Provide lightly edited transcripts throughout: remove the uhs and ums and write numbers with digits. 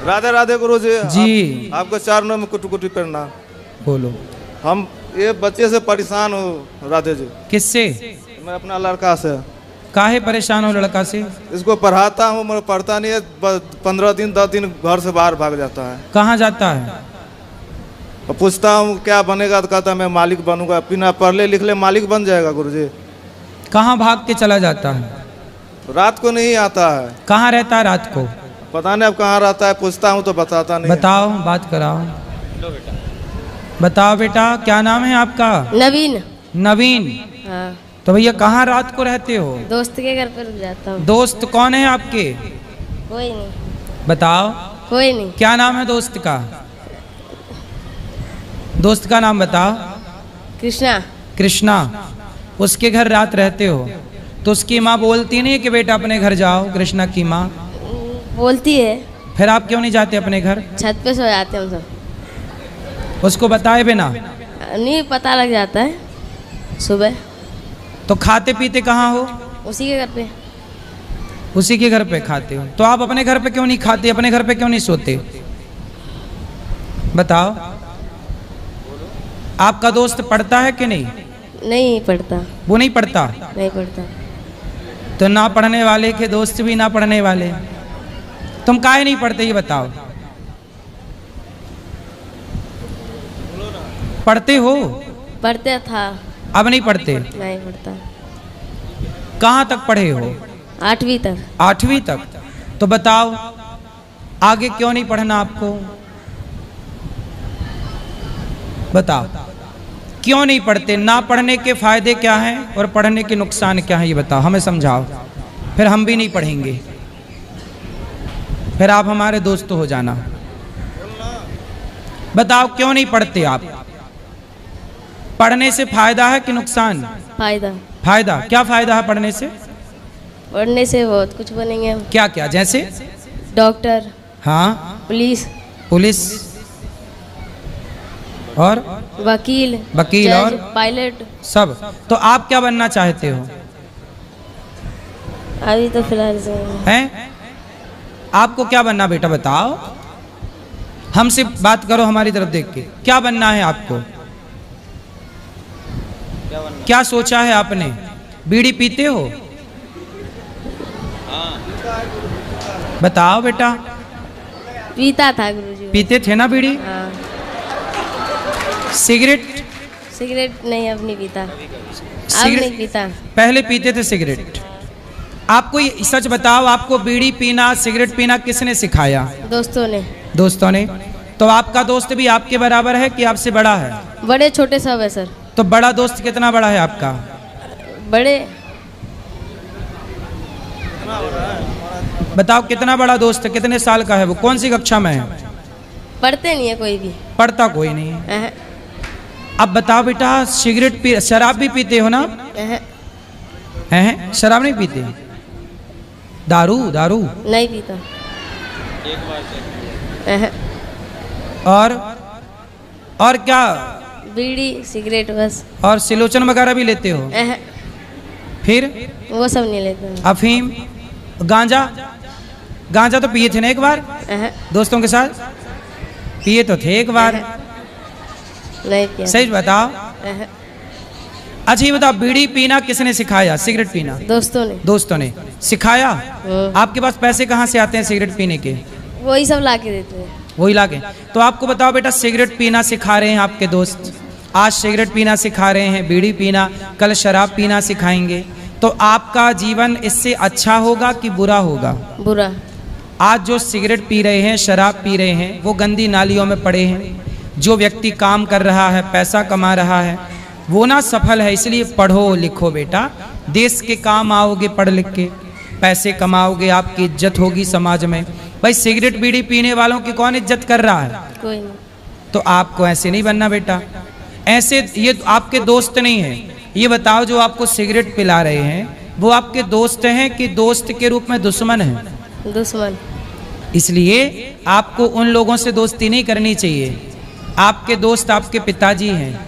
राधे राधे गुरु जी। जी। आपको चरणों में कुटी कुटी प्रणाम। बोलो। हम ये बच्चे से परेशान हूँ राधे जी। किससे? मैं अपना लड़का से। काहे परेशान हो लड़का से? इसको पढ़ाता हूँ मगर पढ़ता नहीं है। 15 दिन 10 दिन घर से बाहर भाग जाता है। कहाँ जाता है? और पूछता हूँ क्या बनेगा तो कहता मैं मालिक बनूंगा। बिना पढ़ ले लिख ले मालिक बन जाएगा गुरुजी। कहाँ भाग के चला जाता है? रात को नहीं आता है। कहाँ रहता है रात को? पता नहीं अब कहाँ रहता है। पूछता हूँ तो बताता नहीं। बताओ, बात कराओ। बताओ बेटा, क्या नाम है आपका? नवीन। नवीन। हाँ। तो भैया कहाँ रात को रहते हो? दोस्त के घर पर रुक जाता हूँ। दोस्त कौन है आपके? कोई नहीं। बताओ। कोई नहीं। क्या नाम है दोस्त का? दोस्त का नाम बताओ। कृष्णा। कृष्णा। उसके घर रात रहते हो तो उसकी माँ बोलती नहीं कि बेटा अपने घर जाओ? कृष्णा की माँ बोलती है। फिर आप क्यों नहीं जाते अपने घर? छत पे सो जाते हैं हम सब। उसको बताए बिना? नहीं, पता लग जाता है सुबह। तो खाते पीते कहाँ हो? उसी के घर पे। उसी के घर पे खाते हो? तो आप अपने घर पे क्यों नहीं खाते? अपने घर पे क्यों नहीं सोते? बताओ। आपका दोस्त पढ़ता है कि नहीं? नहीं पढ़ता। वो नहीं पढ़ता? नहीं पढ़ता। तो ना पढ़ने वाले के दोस्त भी ना पढ़ने वाले। तुम काहे नहीं पढ़ते ये बताओ? पढ़ते हो? पढ़ते था। अब नहीं पढ़ते? नहीं पढ़ता। कहाँ तक पढ़े हो? 8वीं तक। 8वीं तक। तो बताओ आगे क्यों नहीं पढ़ना आपको? बताओ क्यों नहीं पढ़ते? ना पढ़ने के फायदे क्या हैं और पढ़ने के नुकसान क्या हैं ये बताओ, हमें समझाओ। फिर हम भी नहीं पढ़ेंगे, फिर आप हमारे दोस्त हो जाना। बताओ क्यों नहीं पढ़ते आप? पढ़ने से फायदा है कि नुकसान? फायदा। फायदा। क्या फायदा है पढ़ने से? पढ़ने से बहुत कुछ बनेंगे हम। क्या क्या? जैसे? डॉक्टर। हाँ। पुलिस। पुलिस और वकील। वकील जज, और पायलट सब। तो आप क्या बनना चाहते हो? अभी तो फिलहाल से हैं? आपको क्या बनना बेटा बताओ? हमसे बात करो, हमारी तरफ देख के। क्या बनना है आपको? क्या सोचा है आपने? बीड़ी पीते हो? बताओ बेटा। पीता था गुरुजी। पीते थे ना बीड़ी? हाँ। सिगरेट? सिगरेट नहीं, अब नहीं पीता। अब सिगरेट नहीं पीता। पहले पीते थे सिगरेट। आपको ये सच बताओ, आपको बीड़ी पीना सिगरेट पीना किसने सिखाया? दोस्तों ने। दोस्तों ने। तो आपका दोस्त भी आपके बराबर है कि आपसे बड़ा है? बड़े छोटे सब है सर। तो बड़ा दोस्त कितना बड़ा है आपका? बड़े। बताओ कितना बड़ा दोस्त है? कितने साल का है वो? कौन सी कक्षा में है? पढ़ते नहीं है कोई भी। पढ़ता कोई नहीं है। अह, अब बताओ बेटा, सिगरेट पी शराब भी पीते हो ना? अह, हैं? शराब नहीं पीते? दारू? दारू नहीं पीता। अह, और क्या? बीड़ी सिगरेट बस। और सिलोचन वगैरह भी लेते हो? अह, फिर वो सब नहीं लेते। अफीम? गांजा? गांजा तो पिए थे ना एक बार अह, दोस्तों के साथ? पिए तो थे एक बार। नहीं पिया। सही बताओ। अह, अच्छा ये बताओ, बीड़ी पीना किसने सिखाया? सिगरेट पीना दोस्तों ने। दोस्तों ने सिखाया? आपके पास पैसे कहाँ से आते हैं सिगरेट पीने के? वही सब ला के देते हैं। वही लाके। तो आपको बताओ बेटा, सिगरेट पीना सिखा रहे हैं आपके दोस्त, आज सिगरेट पीना सिखा रहे हैं, बीड़ी पीना, कल शराब पीना सिखाएंगे, तो आपका जीवन इससे अच्छा होगा कि बुरा होगा? बुरा। आज जो सिगरेट पी रहे हैं, शराब पी रहे हैं, वो गंदी नालियों में पड़े हैं। जो व्यक्ति काम कर रहा है, पैसा कमा रहा है, वो ना सफल है। इसलिए पढ़ो लिखो बेटा, देश के काम आओगे पढ़ लिख के, पैसे कमाओगे, आपकी इज्जत होगी समाज में। भाई सिगरेट बीड़ी पीने वालों की कौन इज्जत कर रहा है? कोई नहीं। तो आपको ऐसे नहीं बनना बेटा। ऐसे ये आपके दोस्त नहीं है। ये बताओ, जो आपको सिगरेट पिला रहे हैं वो आपके दोस्त हैं कि दोस्त के रूप में दुश्मन हैं? दुश्मन। इसलिए आपको उन लोगों से दोस्ती नहीं करनी चाहिए। आपके दोस्त आपके पिताजी हैं,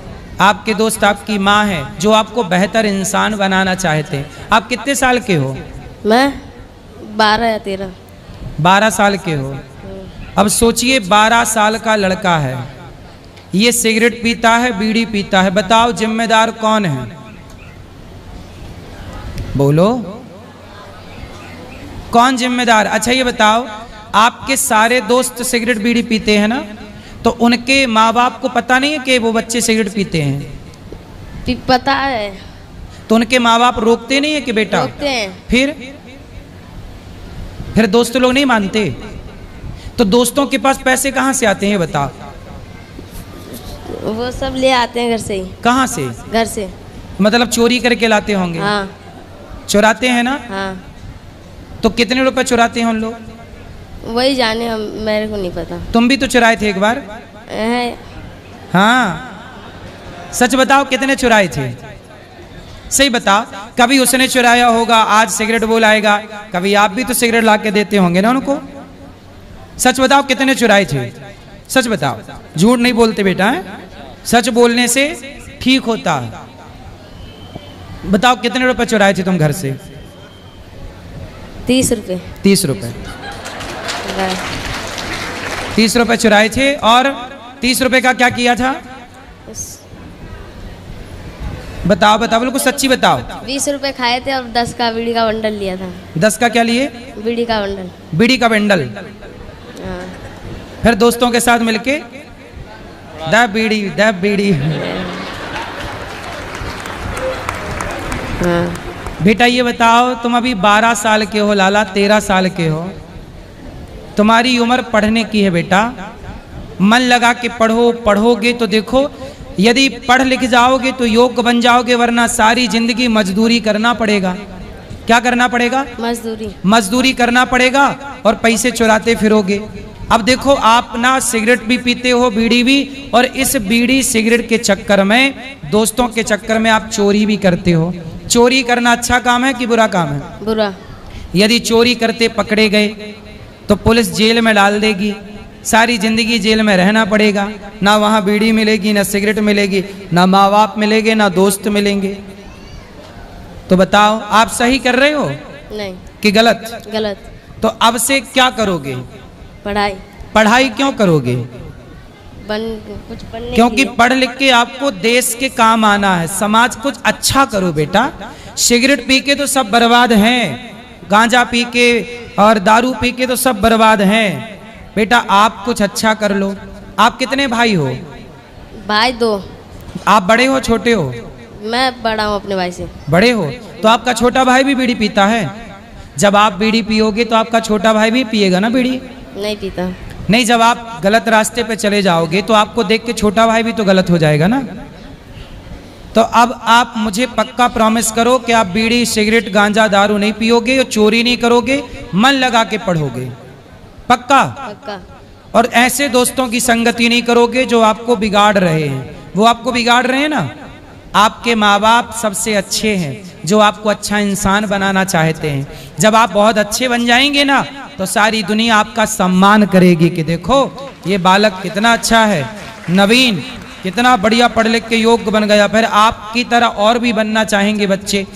आपके दोस्त आपकी माँ है, जो आपको बेहतर इंसान बनाना चाहते हैं। आप कितने साल के हो? मैं 12 या 13। 12 साल के हो। अब सोचिए 12 साल का लड़का है, ये सिगरेट पीता है, बीड़ी पीता है, बताओ जिम्मेदार कौन है? बोलो कौन जिम्मेदार? अच्छा ये बताओ, आपके सारे दोस्त सिगरेट बीड़ी पीते हैं ना, तो उनके माँ बाप को पता नहीं है कि वो बच्चे सिगरेट पीते हैं? पता है। तो उनके माँ बाप रोकते नहीं है कि बेटा? रोकते हैं। फिर दोस्त लोग नहीं मानते? तो दोस्तों के पास पैसे कहाँ से आते हैं बताओ? वो सब ले आते हैं घर से ही। कहाँ से? घर से। मतलब चोरी करके लाते होंगे? हाँ। चुराते हैं ना? हाँ। तो कितने रुपए चुराते हैं उन लोग? वही जाने, हम मेरे को नहीं पता। तुम भी तो चुराए थे एक बार? हाँ सच बताओ कितने चुराए थे? सही बताओ। कभी उसने चुराया होगा, आज सिगरेट बोल आएगा, कभी आप भी तो सिगरेट ला के देते होंगे ना उनको। सच बताओ कितने चुराए थे? सच बताओ, झूठ नहीं बोलते बेटा है? सच बोलने से ठीक होता है। बताओ कितने रुपए चुराए थे तुम घर से? 30 रुपए। 30 रुपए। 30 रुपए चुराए थे। और 30 रुपए का क्या किया था? बताओ बताओ, बिल्कुल सच्ची बताओ। 20 रुपए खाए थे और 10 का बीड़ी का बंडल लिया था। 10 का क्या लिए? बीड़ी का बंडल। बीड़ी का बंडल। हाँ। फिर दोस्तों के साथ मिलके द बीड़ी। हाँ। बेटा ये बताओ, तुम अभी 12 साल के हो, लाला 13 साल के हो, तुम्हारी उम्र पढ़ने की है बेटा। मन लगा के पढ़ो, पढ़ोगे तो देखो, यदि पढ़ लिख जाओगे तो योग्य बन जाओगे, वरना सारी जिंदगी मजदूरी करना पड़ेगा। क्या करना पड़ेगा? मजदूरी करना पड़ेगा और पैसे चुराते फिरोगे। अब देखो, आप ना सिगरेट भी पीते हो, बीड़ी भी, और इस बीड़ी सिगरेट के चक्कर में, दोस्तों के चक्कर में आप चोरी भी करते हो। चोरी करना अच्छा काम है कि बुरा काम है? बुरा। यदि चोरी करते पकड़े गए तो पुलिस जेल में डाल देगी, सारी जिंदगी जेल में रहना पड़ेगा। ना वहाँ बीड़ी मिलेगी, ना सिगरेट मिलेगी, ना माँ बाप मिलेंगे, ना दोस्त मिलेंगे। तो बताओ, आप सही कर रहे हो नहीं कि गलत? गलत। तो अब से क्या करोगे? पढ़ाई। पढ़ाई क्यों करोगे? कुछ बनने क्योंकि पढ़ लिख के आपको देश के काम आना है, समाज कुछ अच्छा करो बेटा। सिगरेट पी के तो सब बर्बाद हैं, गांजा पी के और दारू पी के तो सब बर्बाद हैं। बेटा आप कुछ अच्छा कर लो। आप कितने भाई हो? भाई 2। आप बड़े हो छोटे हो? मैं बड़ा हूँ अपने भाई से। बड़े हो? तो आपका छोटा भाई भी बीड़ी पीता है? जब आप बीड़ी पियोगे तो आपका छोटा भाई भी पिएगा ना बीड़ी? नहीं पीता। नहीं, जब आप गलत रास्ते पे चले जाओगे तो आपको देख के छोटा भाई भी तो गलत हो जाएगा ना। तो अब आप मुझे पक्का प्रॉमिस करो कि आप बीड़ी सिगरेट गांजा दारू नहीं पियोगे और चोरी नहीं करोगे, मन लगा के पढ़ोगे। पक्का? पक्का। और ऐसे दोस्तों की संगति नहीं करोगे जो आपको बिगाड़ रहे हैं। वो आपको बिगाड़ रहे हैं ना। आपके माँ बाप सबसे अच्छे हैं, जो आपको अच्छा इंसान बनाना चाहते हैं। जब आप बहुत अच्छे बन जाएंगे ना, तो सारी दुनिया आपका सम्मान करेगी कि देखो ये बालक कितना अच्छा है, नवीन कितना बढ़िया पढ़ लिख के योग्य बन गया। फिर आपकी तरह और भी बनना चाहेंगे बच्चे।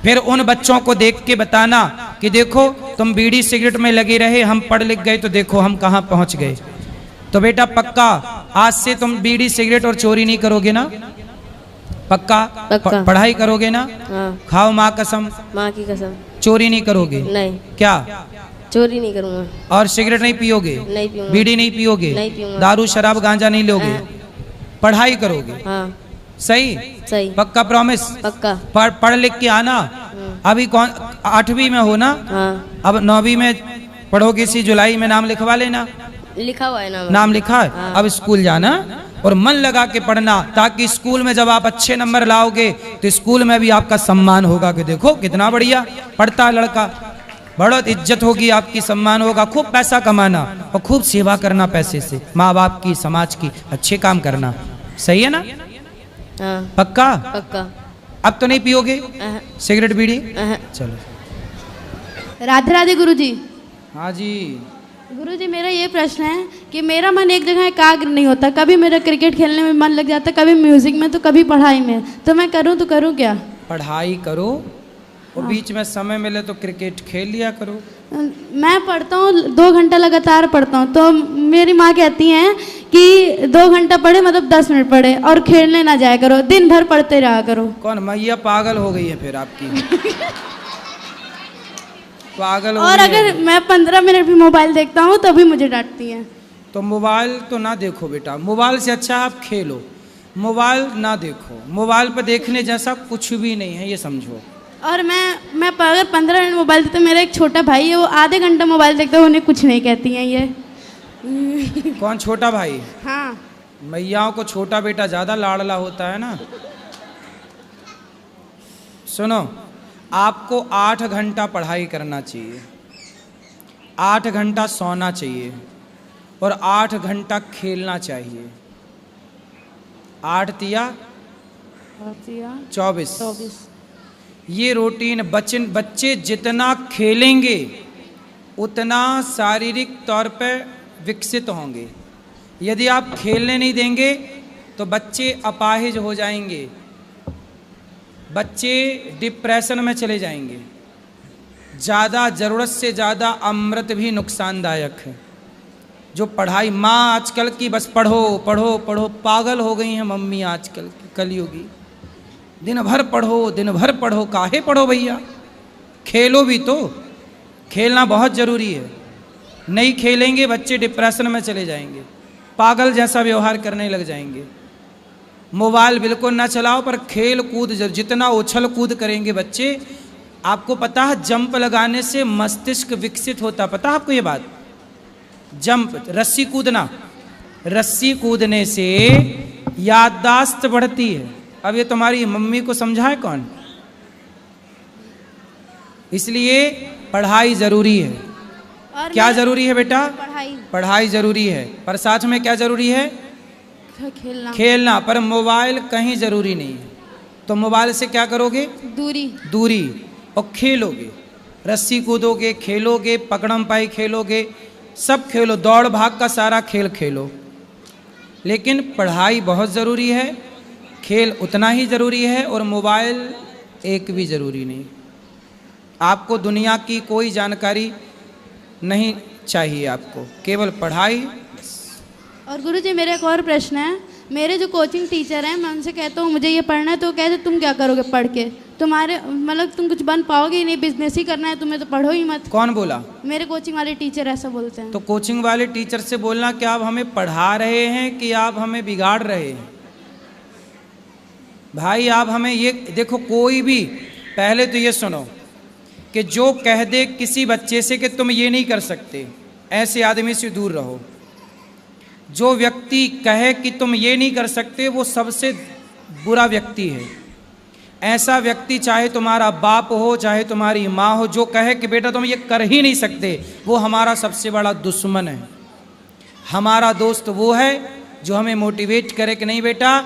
फिर उन बच्चों को देख के बताना कि देखो तुम बीड़ी सिगरेट में लगे रहे, हम पढ़ लिख गए तो देखो हम कहाँ पहुँच गए। तो बेटा पक्का आज से तुम बीड़ी सिगरेट और चोरी नहीं करोगे ना? पक्का? पढ़ाई करोगे ना? हाँ। खाओ माँ कसम। माँ की कसम। चोरी नहीं करोगे? नहीं। क्या? चोरी नहीं करूँगा। और सिगरेट नहीं पियोगे? नहीं पीऊंगा। बीड़ी नहीं पियोगे? नहीं पीऊंगा। दारू शराब गांजा नहीं लोगे? पढ़ाई करोगे? हाँ। सही? सही। पक्का प्रॉमिस? पक्का। पढ़ लिख के आना। अभी कौन 8वीं में हो ना? हाँ। अब 9वीं में पढ़ोगे, इसी जुलाई में नाम लिखवा लेना। लिखा हुआ है नाम लिखा है? हाँ। अब स्कूल जाना और मन लगा के पढ़ना, ताकि स्कूल में जब आप अच्छे नंबर लाओगे तो स्कूल में भी आपका सम्मान होगा कि देखो कितना बढ़िया पढ़ता है लड़का, बहुत इज्जत होगी आपकी, सम्मान होगा। खूब पैसा कमाना और खूब सेवा करना पैसे से, माँ बाप की, समाज की, अच्छे काम करना। सही है ना? हाँ। पक्का? पक्का। अब तो नहीं पियोगे सिगरेट बीड़ी? चलो। राधे राधे गुरुजी। हाँ जी। गुरुजी मेरा ये प्रश्न है कि मेरा मन एक जगह एकाग्र नहीं होता। कभी मेरा क्रिकेट खेलने में मन लग जाता, कभी म्यूजिक में, तो कभी पढ़ाई में। तो मैं करूँ तो करूँ क्या? पढ़ाई करो और बीच में समय मिले तो क्रिकेट खेल लिया करो। मैं पढ़ता हूँ 2 घंटा लगातार पढ़ता हूँ, तो मेरी माँ कहती हैं कि 2 घंटा पढ़े मतलब 10 मिनट पढ़े और खेलने ना जाया करो, दिन भर पढ़ते रहा करो। कौन मैया पागल हो गई है फिर आपकी? पागल हो और गई है। अगर मैं 15 मिनट भी मोबाइल देखता हूँ तो भी मुझे डांटती हैं। तो मोबाइल तो ना देखो बेटा, मोबाइल से अच्छा आप खेलो, मोबाइल ना देखो। मोबाइल पर देखने जैसा कुछ भी नहीं है, ये समझो। और मैं अगर 15 मिनट मोबाइल देखता हूँ, मेरा एक छोटा भाई है वो आधे घंटा मोबाइल देखता है, उन्हें कुछ नहीं कहती हैं ये। कौन छोटा भाई? हाँ। मैयाओं को छोटा बेटा ज़्यादा लाडला होता है ना। सुनो, आपको 8 घंटा पढ़ाई करना चाहिए, 8 घंटा सोना चाहिए और 8 घंटा खेलना चाहिए। 8 तिया 24। ये रूटीन बच्चे जितना खेलेंगे उतना शारीरिक तौर पर विकसित होंगे। यदि आप खेलने नहीं देंगे तो बच्चे अपाहिज हो जाएंगे, बच्चे डिप्रेशन में चले जाएंगे। ज़्यादा ज़रूरत से ज़्यादा अमृत भी नुकसानदायक है। जो पढ़ाई, माँ आजकल की बस पढ़ो पढ़ो पढ़ो, पागल हो गई हैं मम्मी आजकल की कलयुगी। दिन भर पढ़ो, काहे पढ़ो भैया, खेलो भी तो। खेलना बहुत ज़रूरी है, नहीं खेलेंगे बच्चे डिप्रेशन में चले जाएंगे, पागल जैसा व्यवहार करने लग जाएंगे। मोबाइल बिल्कुल ना चलाओ, पर खेल कूद जितना उछल कूद करेंगे बच्चे, आपको पता है जंप लगाने से मस्तिष्क विकसित होता, पता है आपको ये बात? जंप, रस्सी कूदना, रस्सी कूदने से याददाश्त बढ़ती है। अब ये तुम्हारी मम्मी को समझाए कौन? इसलिए पढ़ाई ज़रूरी है। और क्या ज़रूरी है बेटा? पढ़ाई ज़रूरी है, पर साथ में क्या ज़रूरी है? खेलना। पर मोबाइल कहीं ज़रूरी नहीं है। तो मोबाइल से क्या करोगे? दूरी। और खेलोगे, रस्सी कूदोगे, खेलोगे, पकड़म पाई खेलोगे, सब खेलो, दौड़ भाग का सारा खेल खेलो। लेकिन पढ़ाई बहुत ज़रूरी है, खेल उतना ही ज़रूरी है, और मोबाइल एक भी ज़रूरी नहीं। आपको दुनिया की कोई जानकारी नहीं चाहिए, आपको केवल पढ़ाई। और गुरुजी मेरा एक और प्रश्न है, मेरे जो कोचिंग टीचर हैं, मैं उनसे कहता हूँ मुझे ये पढ़ना है, तो कहते तुम क्या करोगे पढ़ के, तुम्हारे मतलब तुम कुछ बन पाओगे ही नहीं, बिजनेस ही करना है तुम्हें, तो पढ़ो ही मत। कौन बोला? मेरे कोचिंग वाले टीचर ऐसा बोलते हैं। तो कोचिंग वाले टीचर से बोलना कि आप हमें पढ़ा रहे हैं कि आप हमें बिगाड़ रहे हैं। भाई आप हमें ये देखो, कोई भी पहले तो ये सुनो कि जो कह दे किसी बच्चे से कि तुम ये नहीं कर सकते, ऐसे आदमी से दूर रहो। जो व्यक्ति कहे कि तुम ये नहीं कर सकते, वो सबसे बुरा व्यक्ति है। ऐसा व्यक्ति चाहे तुम्हारा बाप हो, चाहे तुम्हारी माँ हो, जो कहे कि बेटा तुम ये कर ही नहीं सकते, वो हमारा सबसे बड़ा दुश्मन है। हमारा दोस्त वो है जो हमें मोटिवेट करे कि नहीं बेटा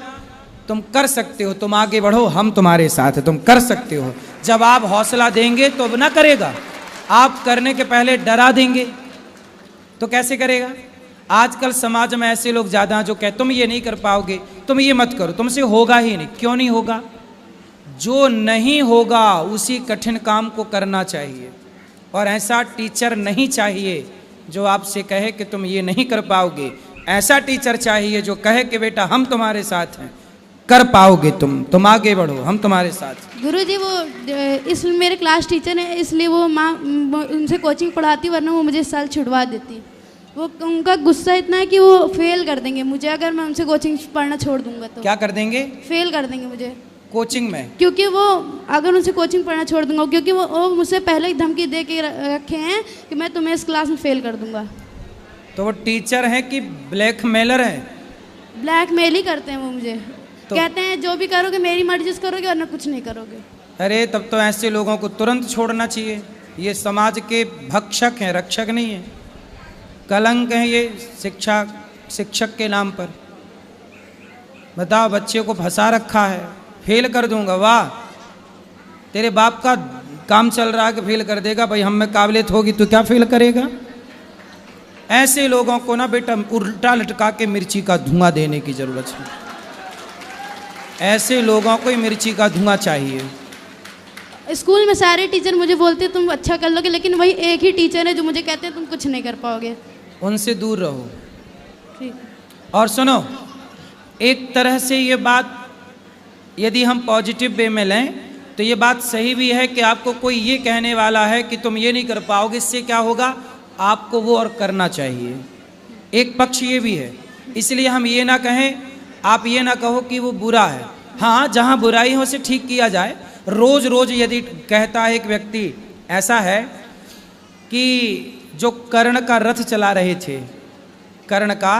तुम कर सकते हो, तुम आगे बढ़ो, हम तुम्हारे साथ हैं, तुम कर सकते हो। जब आप हौसला देंगे तो अब ना करेगा, आप करने के पहले डरा देंगे तो कैसे करेगा? आजकल समाज में ऐसे लोग ज़्यादा हैं जो कहते तुम ये नहीं कर पाओगे, तुम ये मत करो, तुमसे होगा ही नहीं। क्यों नहीं होगा? जो नहीं होगा उसी कठिन काम को करना चाहिए। और ऐसा टीचर नहीं चाहिए जो आपसे कहे कि तुम ये नहीं कर पाओगे। ऐसा टीचर चाहिए जो कहे कि बेटा हम तुम्हारे साथ हैं, कर पाओगे, तुम आगे बढ़ो, हम तुम्हारे साथ। गुरुजी वो इस मेरे क्लास टीचर हैं, इसलिए वो माँ उनसे कोचिंग पढ़ाती, वरना वो मुझे इस साल छुड़वा देती। वो उनका गुस्सा इतना है कि वो फेल कर देंगे मुझे, अगर मैं उनसे कोचिंग पढ़ना छोड़ दूंगा तो। क्या कर देंगे? फेल कर देंगे मुझे कोचिंग में। क्योंकि वो अगर उनसे कोचिंग पढ़ना छोड़ दूंगा, क्योंकि वो मुझसे पहले ही धमकी दे के रखे हैं कि मैं तुम्हें इस क्लास में फेल कर दूंगा। तो वो टीचर हैं कि ब्लैकमेलर हैं? ब्लैकमेल ही करते हैं वो मुझे, तो कहते हैं जो भी करोगे मेरी मर्जी से करोगे, वरना कुछ नहीं करोगे। अरे तब तो ऐसे लोगों को तुरंत छोड़ना चाहिए। ये समाज के भक्षक हैं, रक्षक नहीं है। कलंक है ये शिक्षक के नाम पर। बताओ, बच्चे को फंसा रखा है, फेल कर दूंगा। वाह, तेरे बाप का काम चल रहा है कि फेल कर देगा। भाई हम में काबिलियत होगी तो क्या फेल करेगा? ऐसे लोगों को ना बेटा उल्टा लटका के मिर्ची का धुआं देने की जरूरत है। ऐसे लोगों को ही मिर्ची का धुआं चाहिए। स्कूल में सारे टीचर मुझे बोलते हैं तुम अच्छा कर लोगे, लेकिन वही एक ही टीचर है जो मुझे कहते हैं तुम कुछ नहीं कर पाओगे। उनसे दूर रहो। ठीक। और सुनो, एक तरह से ये बात यदि हम पॉजिटिव वे में लें तो ये बात सही भी है कि आपको कोई ये कहने वाला है कि तुम ये नहीं कर पाओगे, इससे क्या होगा, आपको वो और करना चाहिए। एक पक्ष ये भी है, इसलिए हम ये ना कहें, आप ये ना कहो कि वो बुरा है। हाँ, जहाँ बुराई हो उसे ठीक किया जाए। रोज रोज यदि कहता है एक व्यक्ति, ऐसा है कि जो कर्ण का रथ चला रहे थे, कर्ण का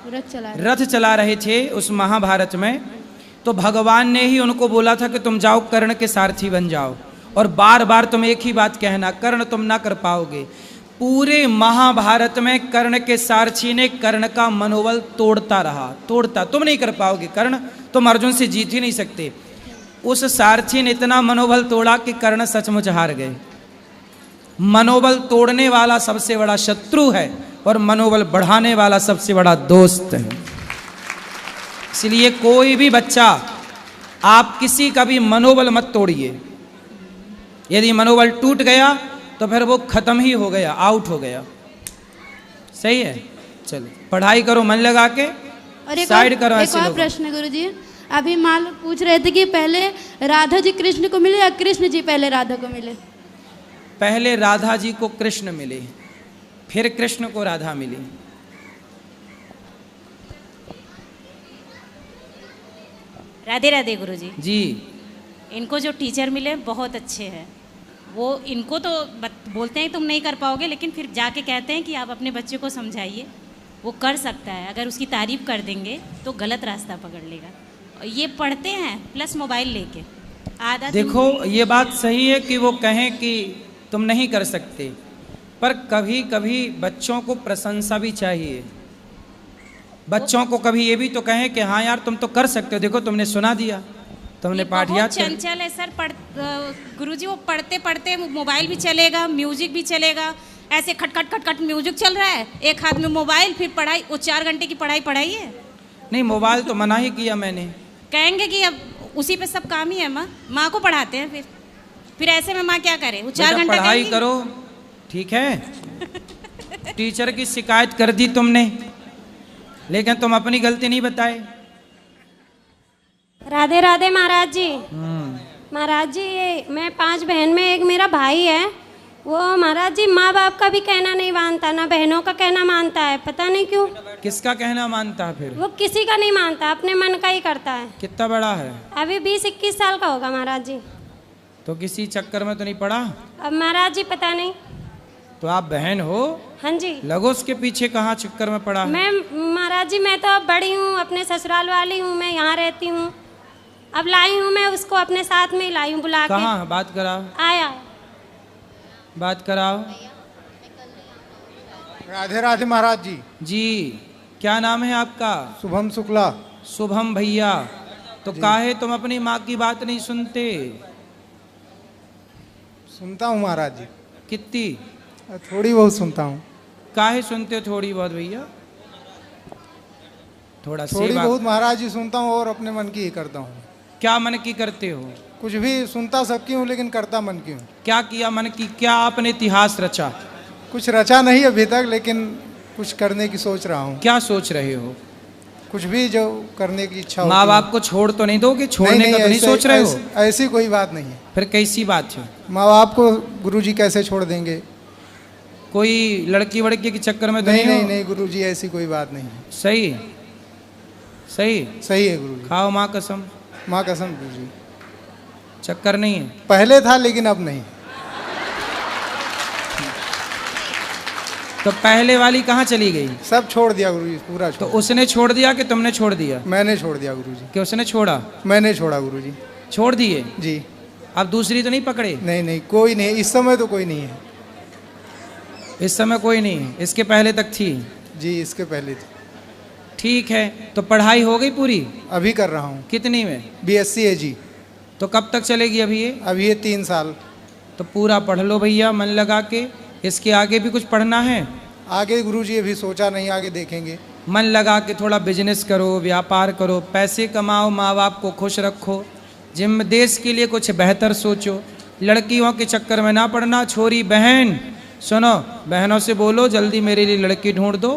रथ चला रहे थे उस महाभारत में, तो भगवान ने ही उनको बोला था कि तुम जाओ कर्ण के सारथी बन जाओ, और बार बार तुम एक ही बात कहना, कर्ण तुम ना कर पाओगे। पूरे महाभारत में कर्ण के सारथी ने कर्ण का मनोबल तोड़ता रहा, तोड़ता, तुम नहीं कर पाओगे कर्ण, तुम अर्जुन से जीत ही नहीं सकते। उस सारथी ने इतना मनोबल तोड़ा कि कर्ण सचमुच हार गए। मनोबल तोड़ने वाला सबसे बड़ा शत्रु है और मनोबल बढ़ाने वाला सबसे बड़ा दोस्त है। इसलिए कोई भी बच्चा, आप किसी का भी मनोबल मत तोड़िए। यदि मनोबल टूट गया तो फिर वो खत्म ही हो गया, आउट हो गया। सही है, चलो पढ़ाई करो मन लगा के, साइड करो ऐसे। एक और प्रश्न गुरुजी, अभी मान लो पूछ रहे थे कि पहले राधा जी कृष्ण को मिले या कृष्ण जी पहले राधा को मिले? पहले राधा जी को कृष्ण मिले, फिर कृष्ण को राधा मिली। राधे राधे गुरुजी। जी, इनको जो टीचर मिले बहुत अच्छे हैं। वो इनको तो बोलते हैं तुम नहीं कर पाओगे, लेकिन फिर जाके कहते हैं कि आप अपने बच्चे को समझाइए, वो कर सकता है। अगर उसकी तारीफ कर देंगे तो गलत रास्ता पकड़ लेगा। ये पढ़ते हैं प्लस मोबाइल लेके आदत। देखो ये बात सही है कि वो कहें कि तुम नहीं कर सकते, पर कभी कभी बच्चों को प्रशंसा भी चाहिए। बच्चों को कभी ये भी तो कहें कि हाँ यार तुम तो कर सकते हो, देखो तुमने सुना दिया, तुमने पाठ याद कर। चंचल है सर, गुरुजी वो पढ़ते पढ़ते मोबाइल भी चलेगा, म्यूजिक भी चलेगा, ऐसे खटखट खटखट म्यूजिक चल रहा है, एक हाथ में मोबाइल, फिर पढ़ाई। वो 4 घंटे की पढ़ाई है। नहीं, मोबाइल तो मना ही किया मैंने। कहेंगे कि अब उसी पे सब काम ही है, माँ को पढ़ाते हैं, फिर ऐसे में माँ क्या करे? वो 4 घंटे पढ़ाई करो, ठीक है। टीचर की शिकायत कर दी तुमने, लेकिन तुम अपनी गलती नहीं बताए। राधे राधे महाराज जी। महाराज जी, ये मैं 5 बहन में एक मेरा भाई है, वो महाराज जी माँ बाप का भी कहना नहीं मानता, ना बहनों का कहना मानता है, पता नहीं क्यों। किसका कहना मानता है फिर? वो किसी का नहीं मानता, अपने मन का ही करता है। कितना बड़ा है? अभी 20-21 साल का होगा महाराज जी। तो किसी चक्कर में तो नहीं पड़ा? अब महाराज जी पता नहीं। तो आप बहन हो? हाँ जी। लगो उसके पीछे कहाँ चक्कर में पड़ा है? मैं महाराज जी, मैं तो अब बड़ी हूँ, अपने ससुराल वाली हूँ, मैं यहाँ रहती हूँ। अब लाई हूँ मैं उसको अपने साथ में ही लाई हूँ बुला के। कहाँ? बात कराओ। आया, बात कराओ। राधे राधे महाराज जी। जी, क्या नाम है आपका? शुभम शुक्ला। शुभम भैया, तो काहे तुम अपनी माँ की बात नहीं सुनते? सुनता हूँ महाराज जी। कितनी? थोड़ी बहुत सुनता हूँ। काहे सुनते हो थोड़ी बहुत भैया? थोड़ा थोड़ी बहुत महाराज जी सुनता हूँ और अपने मन की ही करता हूँ। क्या मन की करते हो? कुछ भी सुनता सबकी हूँ लेकिन करता मन की हूँ। क्या किया मन की? क्या आपने इतिहास रचा? कुछ रचा नहीं अभी तक, लेकिन कुछ करने की सोच रहा हूँ। क्या सोच रहे हो? कुछ भी जो करने की इच्छा। माँ बाप को छोड़ तो नहीं दोगे? छोड़ने का तो नहीं सोच रहे हो? ऐसी कोई बात नहीं है। फिर कैसी बात है? माँ बाप को गुरुजी कैसे छोड़ देंगे? कोई लड़की वड़की के चक्कर में तो नहीं? नहीं नहीं गुरुजी, ऐसी कोई बात नहीं है। सही सही सही है गुरुजी। खाओ माँ कसम। माँ कसम गुरुजी। चक्कर नहीं है? पहले था लेकिन अब नहीं। तो पहले वाली कहाँ चली गई? सब छोड़ दिया गुरुजी, पूरा तो उसने छोड़ दिया कि तुमने छोड़ दिया? मैंने छोड़ दिया गुरुजी। कि उसने छोड़ा? मैंने छोड़ा गुरुजी। छोड़ दिए जी। अब दूसरी तो नहीं पकड़े? नहीं नहीं, कोई नहीं, इस समय तो कोई नहीं है। इस समय कोई नहीं है? इसके पहले तक थी? जी, इसके पहले थी। ठीक है, तो पढ़ाई हो गई पूरी? अभी कर रहा हूँ। कितनी में? BSc AG। तो कब तक चलेगी अभी ये? अभी ये 3 साल। तो पूरा पढ़ लो भैया मन लगा के। इसके आगे भी कुछ पढ़ना है? आगे गुरुजी अभी सोचा नहीं, आगे देखेंगे। मन लगा के थोड़ा बिजनेस करो, व्यापार करो, पैसे कमाओ, माँ बाप को खुश रखो, जिम देश के लिए कुछ बेहतर सोचो। लड़कियों के चक्कर में ना पड़ना। छोरी बहन सुनो, बहनों से बोलो जल्दी मेरे लिए लड़की ढूंढ दो।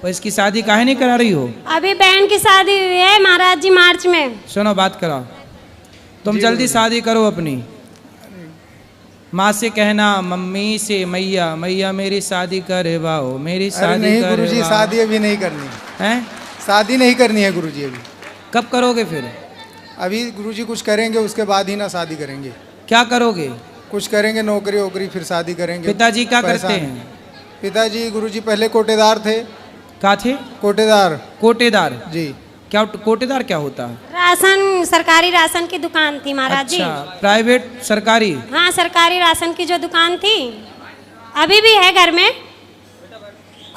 और इसकी शादी काहे नहीं करा रही हो? अभी बहन की शादी हुई है महाराज जी मार्च में। सुनो बात कराओ, तुम जल्दी शादी करो अपनी। माँ से कहना, मम्मी से, मैया मैया मेरी शादी करवाओ, मेरी शादी नहीं करवाओ। गुरुजी, शादी अभी नहीं करनी हैं? शादी नहीं करनी है गुरुजी अभी। कब करोगे फिर? अभी गुरुजी कुछ करेंगे उसके बाद ही ना शादी करेंगे। क्या करोगे? कुछ करेंगे, नौकरी वोकरी, फिर शादी करेंगे। पिताजी क्या पैसा- करते हैं? पिताजी गुरुजी पहले कोटेदार थे। क्या थे? कोटेदार कोटेदार। जी। क्या कोटेदार क्या होता है? राशन, सरकारी राशन की दुकान थी महाराज जी। अच्छा, प्राइवेट सरकारी? हाँ, सरकारी राशन की जो दुकान थी अभी भी है घर में।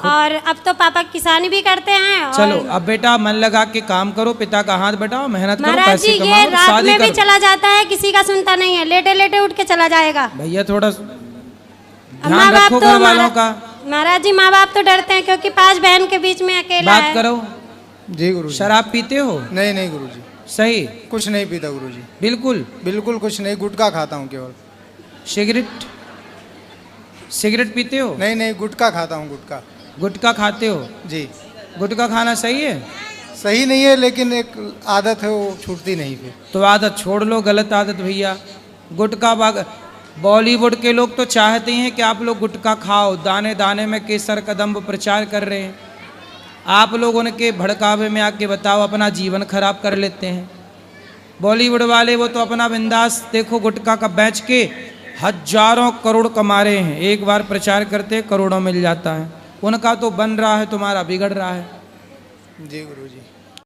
और अब तो पापा किसानी भी करते हैं। और चलो अब बेटा मन लगा के काम करो, पिता का हाथ बटाओ, मेहनत करो, महाराज जी पैसे ये कमाओ, रात शादी में भी करो। चला जाता है, किसी का सुनता नहीं है, लेटे लेटे उठ के चला जाएगा। भैया थोड़ा माँ ध्यान बाप रखो तो घर वालों का। महाराज जी माँ बाप तो डरते हैं क्योंकि 5 बहन के बीच में अकेला बात है। करो। जी गुरुजी। शराब पीते हो? नहीं नहीं गुरुजी, सही? कुछ नहीं पीता गुरुजी, बिल्कुल? बिल्कुल कुछ नहीं। गुटखा खाता हूँ केवल। सिगरेट? सिगरेट पीते हो? नहीं नहीं, गुटखा खाता हूँ, गुटखा। गुटखा खाते हो? जी। गुटखा खाना सही है? सही नहीं है लेकिन एक आदत है, वो छूटती नहीं फिर। तो आदत छोड़ लो, गलत आदत भैया। गुटखा बॉलीवुड के लोग तो चाहते हैं कि आप लोग गुटखा खाओ, दाने दाने में केसर कदम्ब प्रचार कर रहे हैं। आप लोग उनके भड़कावे में आके बताओ, अपना जीवन खराब कर लेते हैं। बॉलीवुड वाले वो तो अपना बिंदास देखो, गुटखा का बेच के हजारों करोड़ कमा रहे हैं। एक बार प्रचार करते करोड़ों मिल जाता है। उनका तो बन रहा है, तुम्हारा बिगड़ रहा है। जी गुरुजी।